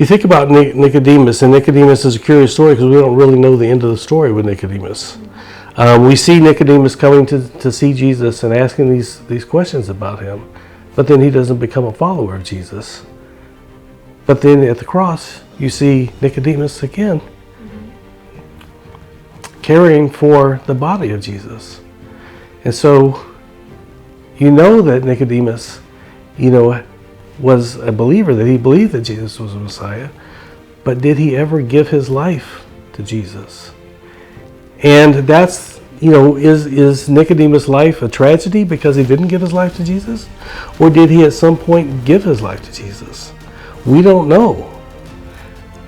You think about Nicodemus, and Nicodemus is a curious story because we don't really know the end of the story with Nicodemus. We see Nicodemus coming to see Jesus and asking these questions about him, but then he doesn't become a follower of Jesus. But then at the cross, you see Nicodemus again, caring for the body of Jesus. And so, you know that Nicodemus, was a believer, that he believed that Jesus was the Messiah, but did he ever give his life to Jesus? And that's, is Nicodemus' life a tragedy because he didn't give his life to Jesus? Or did he at some point give his life to Jesus? We don't know.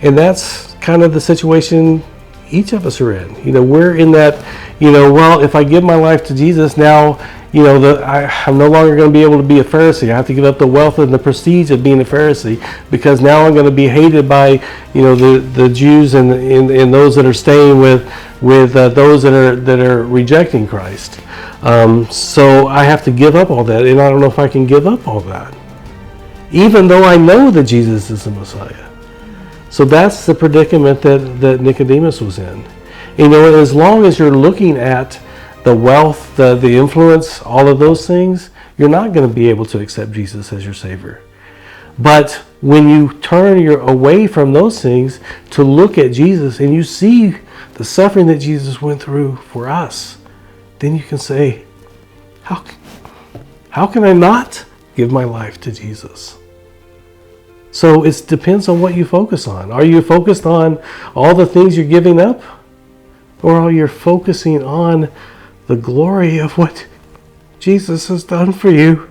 And that's kind of the situation each of us are in. We're in that, well, if I give my life to Jesus now, I'm no longer going to be able to be a Pharisee. I have to give up the wealth and the prestige of being a Pharisee because now I'm going to be hated by, the Jews and those that are staying with those that are rejecting Christ. So I have to give up all that, and I don't know if I can give up all that, even though I know that Jesus is the Messiah. So that's the predicament that Nicodemus was in. As long as you're looking at the wealth, the influence, all of those things, you're not going to be able to accept Jesus as your Savior. But when you turn away from those things to look at Jesus and you see the suffering that Jesus went through for us, then you can say, how can I not give my life to Jesus? So it depends on what you focus on. Are you focused on all the things you're giving up? Or are you focusing on the glory of what Jesus has done for you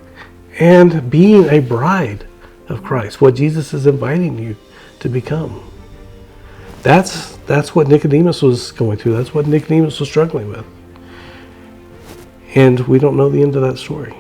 and being a bride of Christ, what Jesus is inviting you to become? That's what Nicodemus was going through. That's what Nicodemus was struggling with. And we don't know the end of that story.